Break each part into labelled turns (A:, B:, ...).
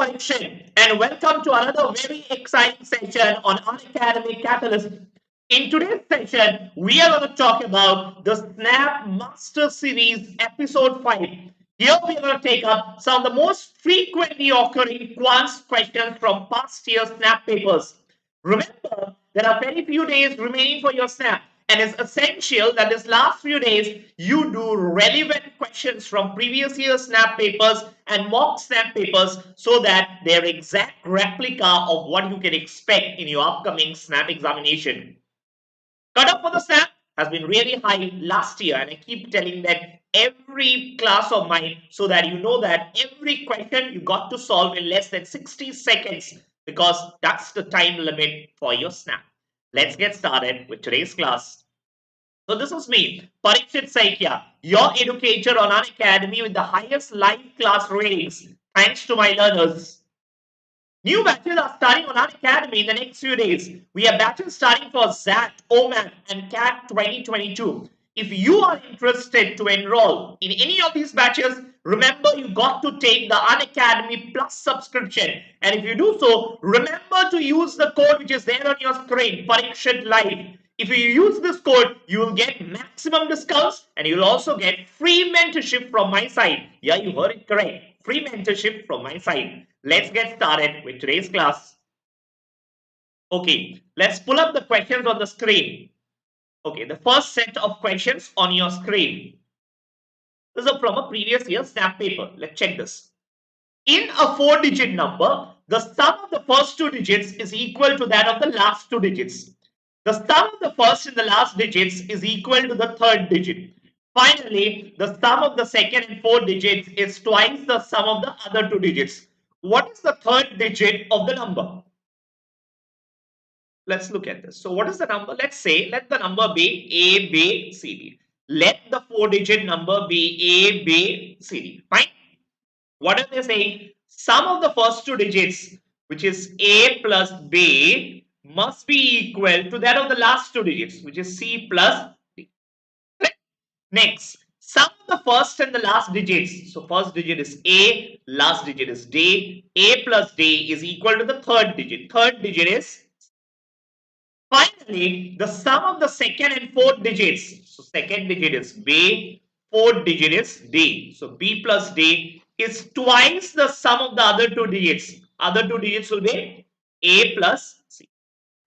A: Parikshit, and welcome to another very exciting session on Unacademy Catalyst. In today's session, we are going to talk about the Snap Master Series Episode 5. Here we are going to take up some of the most frequently occurring quants questions from past year Snap papers. Remember, there are very few days remaining for your Snap, and it's essential that this last few days you do relevant questions from previous year Snap papers and mock Snap papers so that they're exact replica of what you can expect in your upcoming Snap examination. Cutoff for the Snap has been really high last year, and I keep telling that every class of mine so that you know that every question you got to solve in less than 60 seconds because that's the time limit for your Snap. Let's get started with today's class. So this is me, Parikshit Saikia, your educator on Unacademy with the highest live class ratings thanks to my learners. New batches are starting on Unacademy in the next few days. We have batches starting for ZAT, OMAT, and CAT 2022. If you are interested to enroll in any of these batches, remember you got to take the Unacademy Plus subscription. And if you do so, remember to use the code which is there on your screen, Parikshit Live. If you use this code, you will get maximum discounts and you will also get free mentorship from my side. Yeah, you heard it correct. Free mentorship from my side. Let's get started with today's class. Okay, let's pull up the questions on the screen. Okay, the first set of questions on your screen. This is from a previous year Snap paper. Let's check this. In a 4-digit number, the sum of the first 2 digits is equal to that of the last 2 digits. The sum of the first and the last digits is equal to the third digit. Finally, the sum of the second and fourth digits is twice the sum of the other 2 digits. What is the third digit of the number? Let's look at this. So what is the number? Let's say, let the number be A, B, C, D. Let the 4-digit number be A, B, C, D. Fine. What are they saying? Sum of the first 2 digits, which is A plus B, must be equal to that of the last 2 digits, which is C plus D. Next, sum of the first and the last digits. So first digit is A, last digit is D. A plus D is equal to the third digit. Third digit is. Finally, the sum of the second and fourth digits. So second digit is B, fourth digit is D. So B plus D is twice the sum of the other 2 digits. Other 2 digits will be A plus C.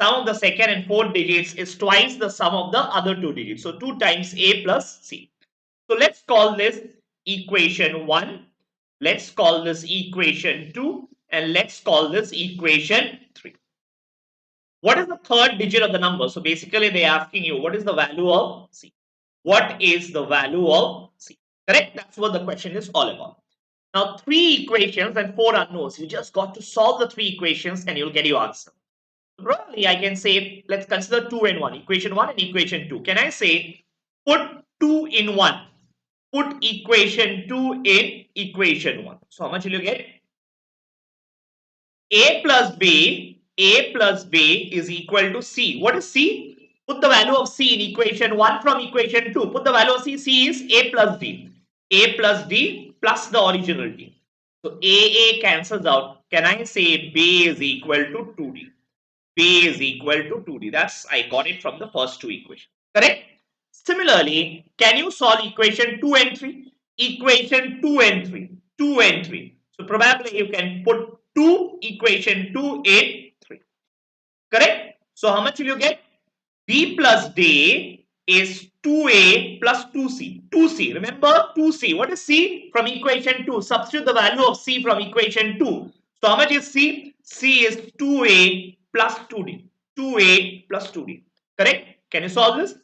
A: Sum of the second and fourth digits is twice the sum of the other 2 digits. So 2 times A plus C. So let's call this equation 1. Let's call this equation 2. And let's call this equation 3. What is the third digit of the number? So basically they are asking you, what is the value of C? What is the value of C? Correct? That's what the question is all about. Now 3 equations and 4 unknowns. You just got to solve the 3 equations and you'll get your answer. Probably I can say, let's consider 2 and 1. Equation 1 and equation 2. Can I say, put 2 in 1? Put equation 2 in equation 1. So how much will you get? A plus B is equal to C. What is C? Put the value of C in equation 1 from equation 2. Put the value of C. C is A plus D. A plus D plus the original D. So A cancels out. Can I say B is equal to 2D? B is equal to 2D. That's, I got it from the first 2 equations. Correct? Similarly, can you solve equation 2 and 3? Equation 2 and 3. 2 and 3. So probably you can put 2 equation 2 in 3. Correct? So how much will you get? B plus D is 2A plus 2C. 2C. Remember 2C. What is C? From equation 2. Substitute the value of C from equation 2. So how much is C? C is 2A plus 2D. 2A plus 2D. Correct? Can you solve this?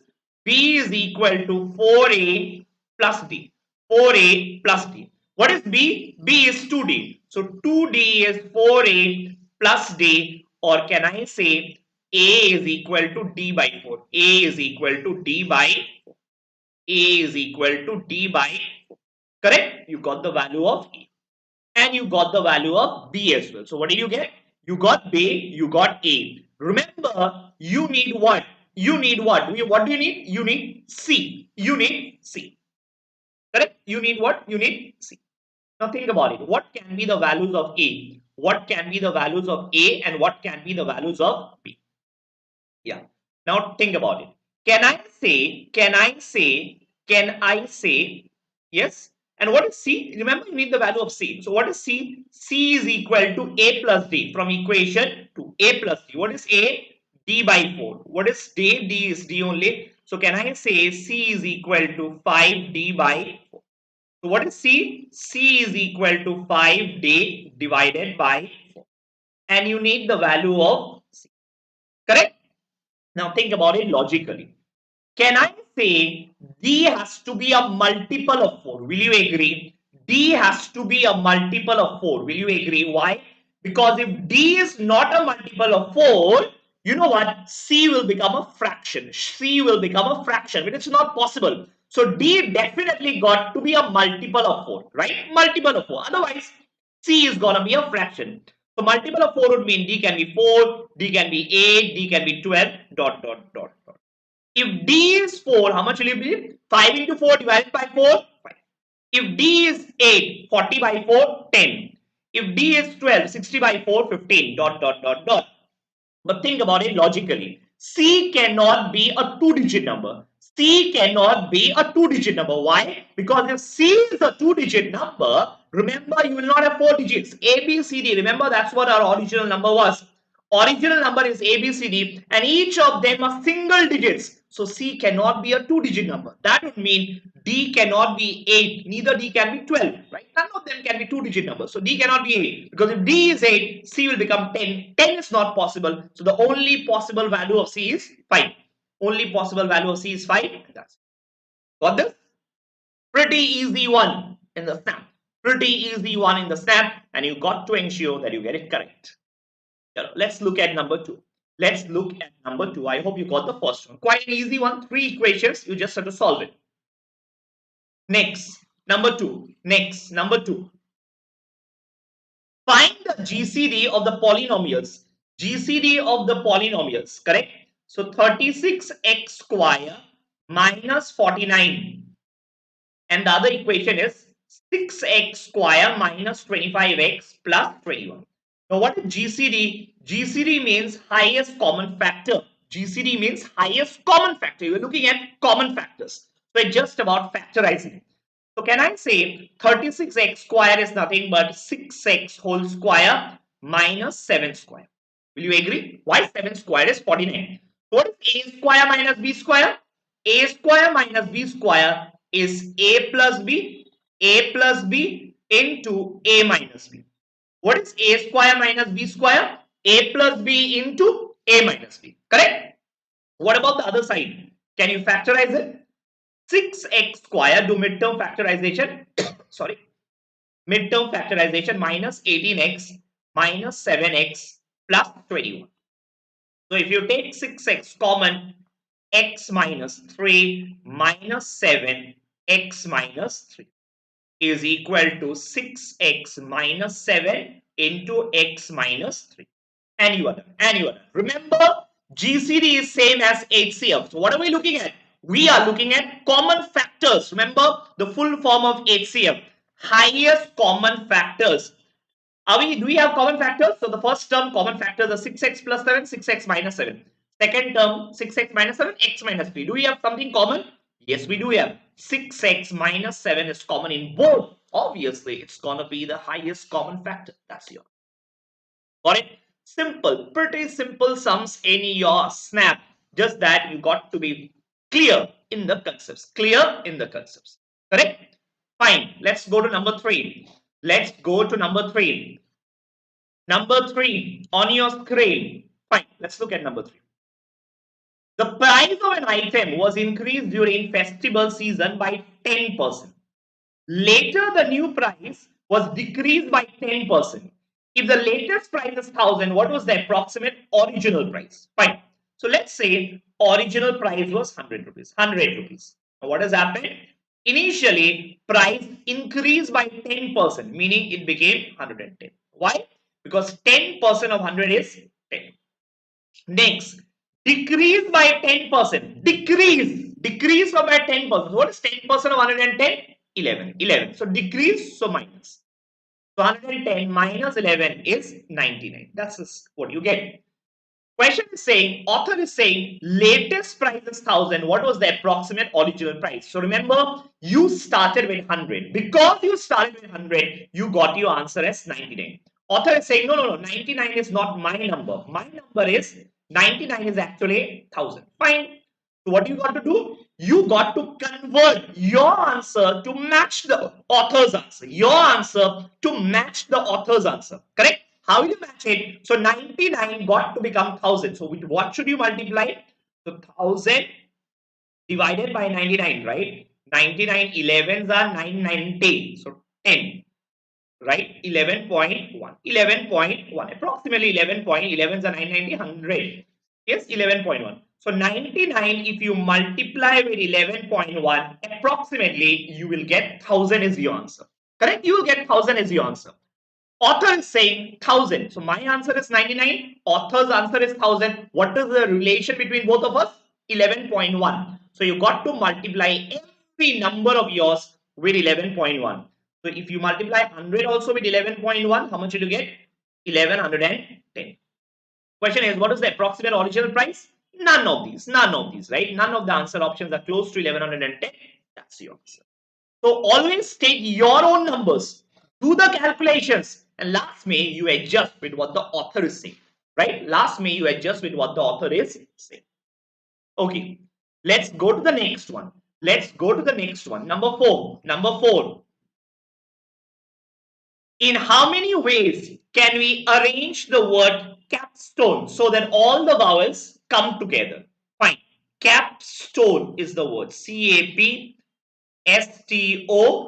A: B is equal to 4A plus D. 4A plus D. What is B? B is 2D. So 2D is 4A plus D, or can I say A is equal to D by 4. A is equal to D by 4. A is equal to D by 4. Correct? You got the value of A. And you got the value of B as well. So what did you get? You got B, you got A. Remember, you need what? You need what? What do you need? You need C. You need C. Correct? You need what? You need C. Now think about it. What can be the values of A? what can be the values of A and what can be the values of B. Yeah. Now think about it. Can I say, yes? And what is C? Remember, you need the value of C. So what is C? C is equal to A plus D from equation to A plus D. What is A? D by 4. What is D? D is D only. So can I say C is equal to 5D by 4? So what is C? C is equal to 5D divided by 4. And you need the value of C. Correct? Now think about it logically. Can I say D has to be a multiple of 4? Will you agree? D has to be a multiple of 4. Will you agree? Why? Because if D is not a multiple of 4, you know what? C will become a fraction. C will become a fraction, but it's not possible. So D definitely got to be a multiple of 4, right? Multiple of 4. Otherwise, C is going to be a fraction. So multiple of 4 would mean D can be 4, D can be 8, D can be 12, dot, dot, dot, dot. If D is 4, how much will it be? 5 into 4 divided by 4? 5. If D is 8, 40 by 4, 10. If D is 12, 60 by 4, 15, dot, dot, dot, dot. But think about it logically. C cannot be a two-digit number. C cannot be a two-digit number. Why? Because if C is a two-digit number, remember you will not have four digits. A, B, C, D. Remember that's what our original number was. Original number is A, B, C, D, and each of them are single digits. So C cannot be a two-digit number. That would mean D cannot be 8, neither D can be 12, right? None of them can be two-digit numbers. So D cannot be 8, because if D is 8, C will become 10. 10 is not possible. So the only possible value of C is 5. Only possible value of C is 5. That's got this? Pretty easy one in the snap. Pretty easy one in the snap, and you got to ensure that you get it correct. Let's look at number 2. Let's look at number 2. I hope you got the first one. Quite an easy one. 3 equations. You just have to solve it. Next, number 2. Next, number 2. Find the GCD of the polynomials. GCD of the polynomials, correct? So 36x square minus 49. And the other equation is 6x square minus 25x plus 21. Now what is GCD? GCD means highest common factor. GCD means highest common factor. You are looking at common factors. So it's just about factorizing it. So can I say 36x square is nothing but 6x whole square minus 7 square. Will you agree? Why 7 square is 49? What is a square minus b square? A square minus b square is a plus b into a minus b. What is a square minus b square? A plus b into a minus b. Correct? What about the other side? Can you factorize it? 6x square, do midterm factorization. Sorry. Midterm factorization minus 18x minus 7x plus 21. So if you take 6x common, x minus 3 minus 7 x minus 3 is equal to 6x minus 7 into x minus 3. And you are done. And you are done. Remember, GCD is same as HCF. So what are we looking at? We are looking at common factors. Remember the full form of HCF. Highest common factors. Do we have common factors? So the first term common factors are 6x plus 7, 6x minus 7. Second term 6x minus 7, x minus 3. Do we have something common? Yes, we do have. 6x minus 7 is common in both. Obviously, it's going to be the highest common factor. That's your. Got it? Simple, pretty simple sums in your snap. Just that you got to be clear in the concepts. Clear in the concepts. Correct? Fine. Let's go to number 3. Let's go to number 3. Number 3 on your screen. Fine. Let's look at number 3. The price of an item was increased during festival season by 10%. Later, the new price was decreased by 10%. If the latest price is 1000, what was the approximate original price? Fine. So let's say original price was 100 rupees. 100 rupees. Now what has happened? Initially, price increased by 10%, meaning it became 110. Why? Because 10% of 100 is 10. Next, decrease by 10%. Decrease by 10%. What is 10% of 110? 11. So decrease, so minus. So 110 minus 11 is 99. That's what you get. Question is saying, author is saying, latest price is 1000. What was the approximate original price? So remember, you started with 100. Because you started with 100, you got your answer as 99. Author is saying, no, 99 is not my number. My number is 99 is actually 1000. Fine. So what you got to do? You got to convert your answer to match the author's answer. Your answer to match the author's answer. Correct? How will you match it? So 99 got to become 1000. So with what should you multiply? So 1000 divided by 99, right? 99 11s are 990. So 10, right? 11.1. 11.1. Approximately 11.11s are 990, 100. Yes, 11.1. So 99, if you multiply with 11.1, approximately you will get 1000 is your answer. Correct? You will get 1000 as your answer. Author is saying 1000. So my answer is 99. Author's answer is 1000. What is the relation between both of us? 11.1. So you got to multiply every number of yours with 11.1. So if you multiply 100 also with 11.1, how much will you get? 1110. Question is, what is the approximate original price? None of these, right? None of the answer options are close to 1110. That's your answer. So always take your own numbers, do the calculations, and last May you adjust with what the author is saying, right? Last May you adjust with what the author is saying. Okay, let's go to the next one. Number four. In how many ways can we arrange the word capstone so that all the vowels come together? Fine. Capstone is the word. CAPSTONE.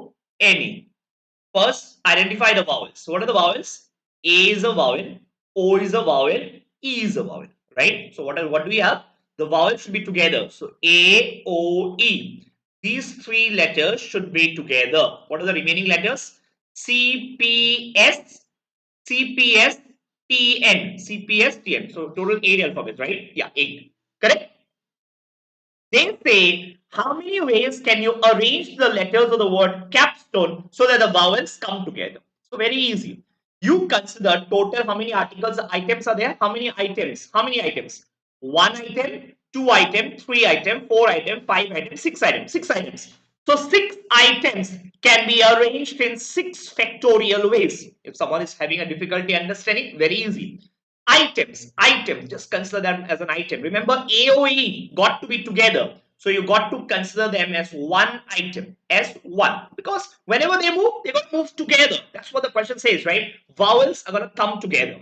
A: First, identify the vowels. So what are the vowels? A is a vowel, O is a vowel, E is a vowel, right? So what do we have? The vowels should be together. So A, O, E. These three letters should be together. What are the remaining letters? C, P, S, C, P, S, T, N. C, P, S, T, N. So total 8 alphabets, right? Yeah, 8. Correct? They say, how many ways can you arrange the letters of the word capstone so that the vowels come together? So very easy. You consider total how many items are there? How many items? One item, two item, three item, four item, five item, six items. So 6 items can be arranged in 6 factorial ways. If someone is having a difficulty understanding, very easy. Items, just consider them as an item. Remember, AOE got to be together. So you got to consider them as one item, as one. Because whenever they move, they're going to move together. That's what the question says, right? Vowels are going to come together.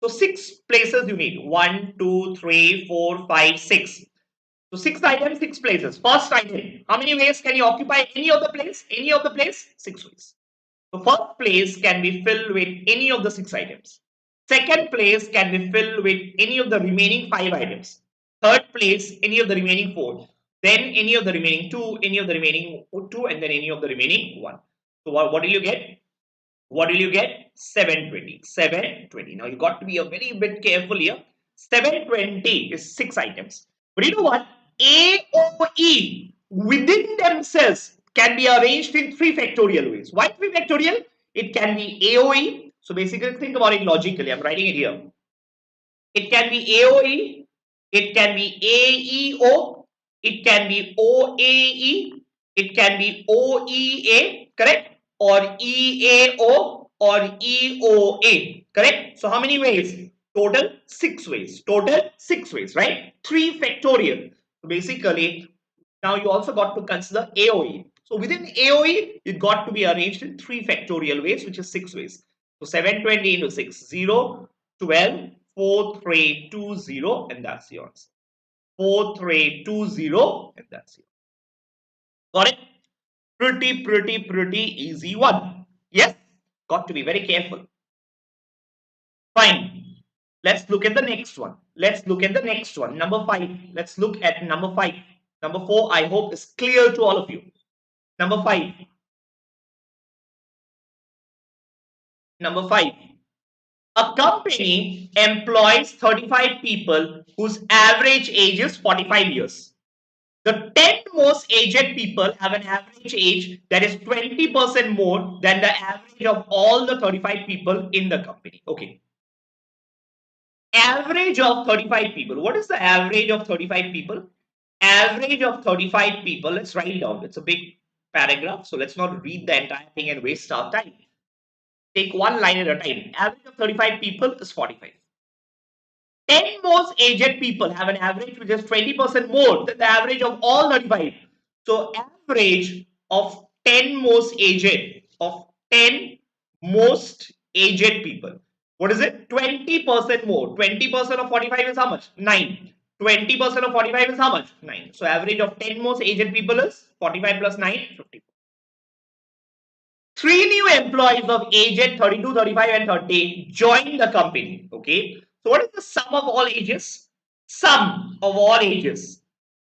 A: So 6 places you need. 1, 2, 3, 4, 5, 6. So 6 items, 6 places. First item, how many ways can you occupy any of the place? 6 ways. The first place can be filled with any of the 6 items. Second place can be filled with any of the remaining 5 items. Third place, any of the remaining 4. Then any of the remaining 2, any of the remaining 2, and then any of the remaining 1. So what will you get? 720. 720. Now you got to be a very bit careful here. 720 is 6 items. But you know what? AOE within themselves can be arranged in 3 factorial ways. Why 3 factorial? It can be AOE. So basically think about it logically. I'm writing it here. It can be AOE. It can be AEO. It can be OAE. It can be OEA. Correct? Or EAO or EOA. Correct? So how many ways? Total 6 ways. Right? 3 factorial. So basically, now you also got to consider AOE. So within AOE, it got to be arranged in 3 factorial ways, which is 6 ways. So 720 into 6, 0, 12, 4, 3, 2, 0, and that's yours. 4, 3, 2, 0, and that's yours. Got it? Pretty easy one. Yes? Got to be very careful. Fine. Let's look at the next one. Number 5. Let's look at number 5. Number 4, I hope, is clear to all of you. Number 5. A company employs 35 people whose average age is 45 years. The 10 most aged people have an average age that is 20% more than the average of all the 35 people in the company. Okay. Average of 35 people. What is the average of 35 people? Average of 35 people. Let's write it down. It's a big paragraph. So let's not read the entire thing and waste our time. Take one line at a time. Average of 35 people is 45. 10 most aged people have an average which is 20% more than the average of all 35. So average of 10 most aged of 10 most aged people. What is it? 20% more. 20% of 45 is how much? 9. 20% of 45 is how much? 9. So average of 10 most aged people is 45 plus 9, 50. 3 new employees of aged 32, 35 and 30 joined the company. Okay. So what is the sum of all ages? Sum of all ages.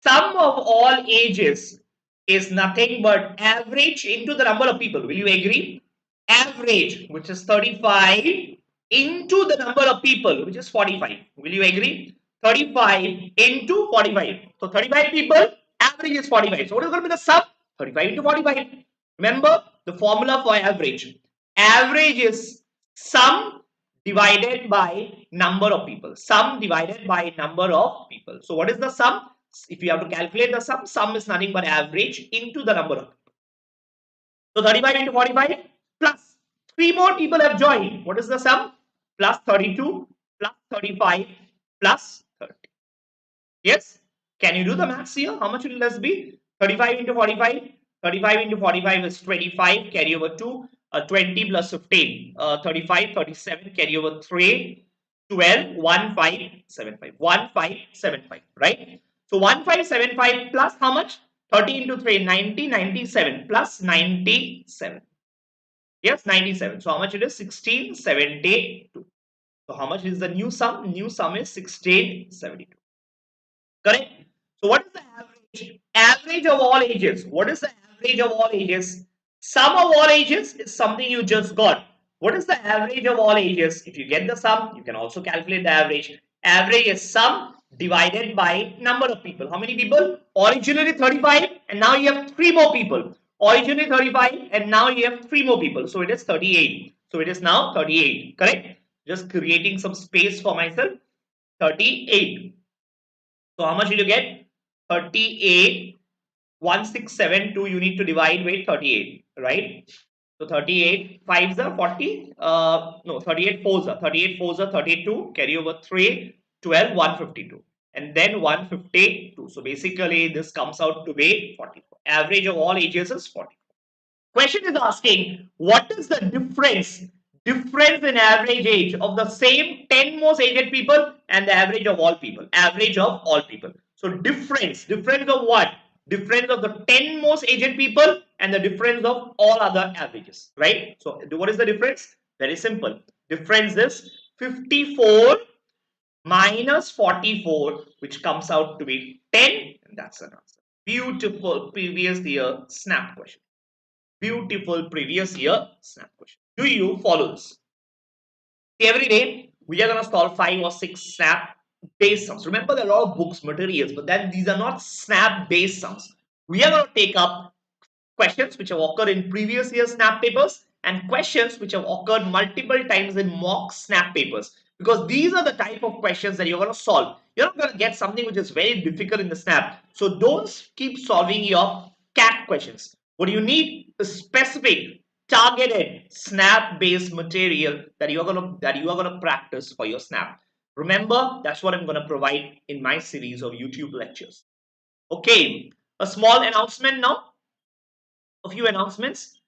A: Sum of all ages is nothing but average into the number of people. Will you agree? Average, which is 35, into the number of people, which is 45. Will you agree? 35 into 45. So 35 people, average is 45. So what is going to be the sum? 35 into 45. Remember the formula for average. Average is sum divided by number of people. Sum divided by number of people. So what is the sum? If you have to calculate the sum is nothing but average into the number of people. So 35 into 45 plus 3 more people have joined. What is the sum? Plus 32 plus 35 plus 30. Yes? Can you do the maths here? How much will this be? 35 into 45. 35 into 45 is 25. Carry over 2. 20 plus 15. 35, 37. Carry over 3. 12. 1575. 1575. Right? So 1575 plus how much? 30 into 3. 90. 97 plus 97. Yes, 97. So how much it is? 1672. So how much is the new sum? New sum is 1672. Correct? So what is the average? Average of all ages. What is the average of all ages? Sum of all ages is something you just got. What is the average of all ages? If you get the sum, you can also calculate the average. Average is sum divided by number of people. How many people? Originally 35 and now you have 3 more people. Originally 35 and now you have 3 more people. So it is 38. So it is now 38. Correct? Just creating some space for myself. 38. So how much will you get? 38, 1672, you need to divide with 38, right? So 38, 5s are 40, no, 38 4s are, 38 4s are 32, carry over 3, 12, 152. And then 152. So basically this comes out to be 44. Average of all ages is 40. Question is asking, what is the difference in average age of the same 10 most aged people and the average of all people? Average of all people. So difference of what? Difference of the 10 most aged people and the difference of all other averages, right? So what is the difference? Very simple. Difference is 54 minus 44, which comes out to be 10, and that's an answer. Beautiful previous year snap question. Beautiful previous year snap question. Do you follow this? See, every day we are going to solve 5 or 6 snap based sums. Remember, there are a lot of books, materials, but then these are not snap based sums. We are going to take up questions which have occurred in previous year snap papers and questions which have occurred multiple times in mock snap papers, because these are the type of questions that you're going to solve. You're not going to get something which is very difficult in the snap. So don't keep solving your CAT questions. What you need is specific, targeted, snap-based material that you are going to practice for your snap. Remember, that's what I'm going to provide in my series of YouTube lectures. Okay, a small announcement now. A few announcements.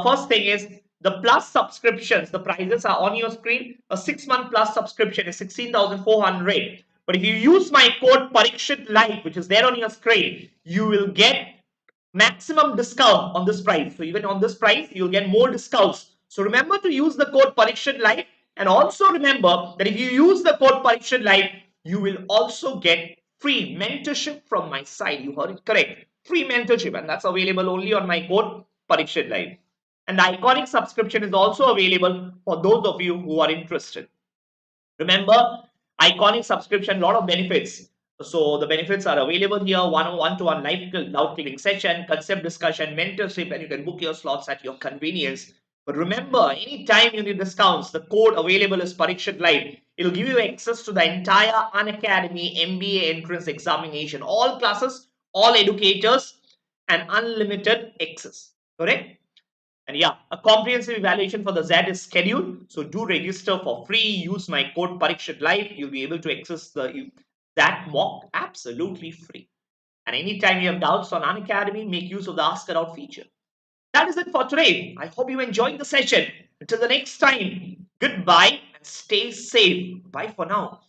A: First thing is the plus subscriptions. The prices are on your screen. A 6-month plus subscription is 16,400. But if you use my code Parikshit Live, which is there on your screen, you will get maximum discount on this price. So even on this price, you'll get more discounts. So remember to use the code Parikshit Live, and also remember that if you use the code Parikshit Live, you will also get free mentorship from my side. You heard it correct. Free mentorship, and that's available only on my code Parikshit Live. And the iconic subscription is also available for those of you who are interested. Remember, iconic subscription, lot of benefits. So the benefits are available here: one-to-one live doubt clearing session, concept discussion, mentorship, and you can book your slots at your convenience. But remember, anytime you need discounts, the code available is Parikshat Live. It'll give you access to the entire Unacademy MBA entrance examination, all classes, all educators, and unlimited access. Correct? And yeah, a comprehensive evaluation for the Z is scheduled. So do register for free. Use my code Parikshat Live. You'll be able to access the that mock absolutely free. And anytime you have doubts on Unacademy, make use of the Ask Around feature. That is it for today. I hope you enjoyed the session. Until the next time, goodbye and stay safe. Bye for now.